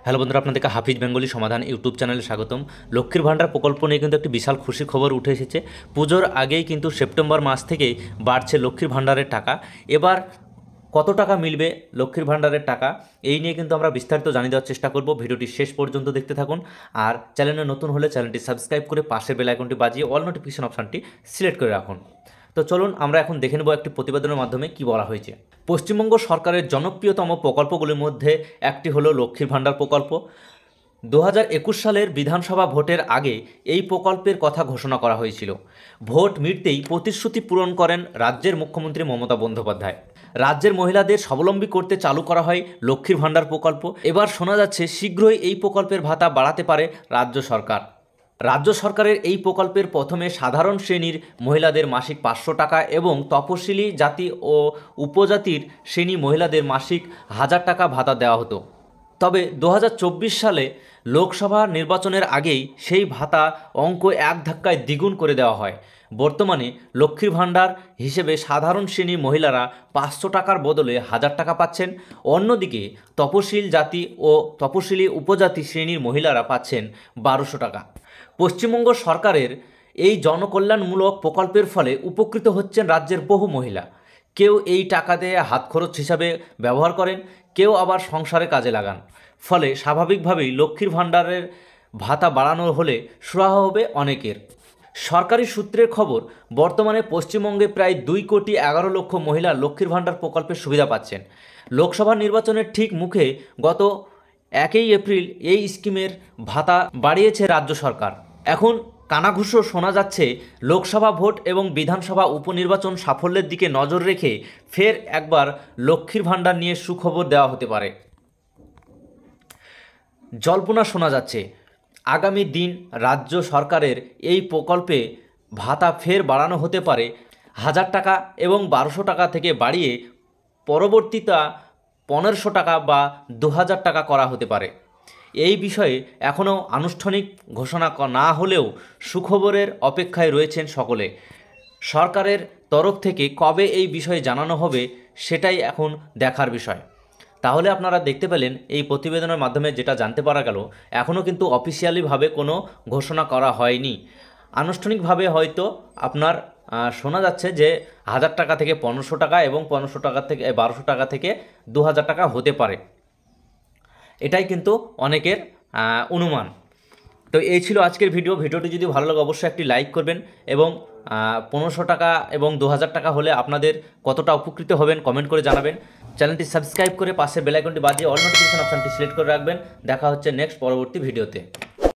Hello বন্ধুরা, আপনাদেরকে হাফিজ Bengali সমাধান ইউটিউব চ্যানেলে স্বাগতম। লক্ষ্মীর ভাণ্ডার প্রকল্প নিয়ে কিন্তু একটি বিশাল খুশির খবর উঠে এসেছে। পুজোর আগেই কিন্তু সেপ্টেম্বর মাস থেকেই বাড়ছে লক্ষ্মীর ভাণ্ডারের টাকা। এবার কত টাকা মিলবে লক্ষ্মীর ভাণ্ডারের টাকা, এই নিয়ে কিন্তু আমরা বিস্তারিত জানিয়ে দেওয়ার চেষ্টা করব। ভিডিওটি শেষ পর্যন্ত দেখতে থাকুন। আর চ্যানেলে নতুন হলে চ্যানেলটি সাবস্ক্রাইব করে পাশের বেল আইকনটি বাজিয়ে অল নোটিফিকেশন অপশানটি সিলেক্ট করে রাখুন। তো চলুন আমরা এখন দেখে নেব একটি প্রতিবেদনের মাধ্যমে কি বলা হয়েছে। পশ্চিমবঙ্গ সরকারের জনপ্রিয়তম প্রকল্পগুলির মধ্যে একটি হলো লক্ষ্মীর ভাণ্ডার প্রকল্প। 2021 সালের বিধানসভা ভোটের আগে এই প্রকল্পের কথা ঘোষণা করা হয়েছিল। ভোট মিটতেই প্রতিশ্রুতি পূরণ করেন রাজ্যের মুখ্যমন্ত্রী মমতা বন্দ্যোপাধ্যায়। রাজ্যের মহিলাদের স্বাবলম্বী করতে চালু করা হয় লক্ষ্মীর ভাণ্ডার প্রকল্প। এবার শোনা যাচ্ছে শীঘ্রই এই প্রকল্পের ভাতা বাড়াতে পারে রাজ্য সরকার। রাজ্য সরকারের এই প্রকল্পের প্রথমে সাধারণ শ্রেণীর মহিলাদের মাসিক 500 টাকা এবং তপশিলি জাতি ও উপজাতির শ্রেণী মহিলাদের মাসিক 1000 টাকা ভাতা দেওয়া হতো। তবে 2024 সালে লোকসভা নির্বাচনের আগেই সেই ভাতা অঙ্ক এক ধাক্কায় দ্বিগুণ করে দেওয়া হয়। বর্তমানে লক্ষ্মীর ভাণ্ডার হিসেবে সাধারণ শ্রেণীর মহিলারা 500 টাকার বদলে 1000 টাকা পাচ্ছেন। অন্যদিকে তপশিল জাতি ও তপশিলি উপজাতি শ্রেণীর মহিলারা পাচ্ছেন 1200 টাকা। পশ্চিমবঙ্গ সরকারের এই জনকল্যাণমূলক প্রকল্পের ফলে উপকৃত হচ্ছেন রাজ্যের বহু মহিলা। কেউ এই টাকা দিয়ে হাত খরচ হিসাবে ব্যবহার করেন, কেউ আবার সংসারে কাজে লাগান। ফলে স্বাভাবিকভাবেই লক্ষ্মীর ভাণ্ডারের ভাতা বাড়ানো হলে সুরাহা হবে অনেকের। সরকারি সূত্রের খবর, বর্তমানে পশ্চিমবঙ্গে প্রায় 2,11,00,000 মহিলা লক্ষ্মীর ভাণ্ডার প্রকল্পের সুবিধা পাচ্ছেন। লোকসভা নির্বাচনের ঠিক মুখে গত 1 এপ্রিল এই স্কিমের ভাতা বাড়িয়েছে রাজ্য সরকার। এখন কানাঘুষো শোনা যাচ্ছে লোকসভা ভোট এবং বিধানসভা উপনির্বাচন সাফল্যের দিকে নজর রেখে ফের একবার লক্ষ্মীর ভাণ্ডার নিয়ে সুখবর দেওয়া হতে পারে। জল্পনা শোনা যাচ্ছে আগামী দিন রাজ্য সরকারের এই প্রকল্পে ভাতা ফের বাড়ানো হতে পারে 1000 টাকা এবং 1200 টাকা থেকে বাড়িয়ে পরবর্তীতে 1500 টাকা বা 2000 টাকা করা হতে পারে। এই বিষয়ে এখনও আনুষ্ঠানিক ঘোষণা না হলেও সুখবরের অপেক্ষায় রয়েছেন সকলে। সরকারের তরফ থেকে কবে এই বিষয়ে জানানো হবে সেটাই এখন দেখার বিষয়। তাহলে আপনারা দেখতে পেলেন এই প্রতিবেদনের মাধ্যমে যেটা জানতে পারা গেল, এখনও কিন্তু অফিসিয়ালিভাবে কোনো ঘোষণা করা হয়নি। আনুষ্ঠানিকভাবে হয়তো আপনার শোনা যাচ্ছে যে 1000 টাকা থেকে 1500 টাকা এবং 1500 টাকা থেকে 1200 টাকা থেকে 2000 টাকা হতে পারে। এটাই কিন্তু অনেকের অনুমান। তো এই ছিল আজকের ভিডিওটি যদি ভালো লাগে অবশ্যই একটি লাইক করবেন এবং 1500 টাকা এবং 2000 টাকা হলে আপনাদের কতটা উপকৃত হবেন কমেন্ট করে জানাবেন। চ্যানেলটি সাবস্ক্রাইব করে পাশে বেল আইকনটি বাজিয়ে অল নোটিফিকেশন অপশানটি সিলেক্ট করে রাখবেন। দেখা হচ্ছে নেক্সট পরবর্তী ভিডিওতে।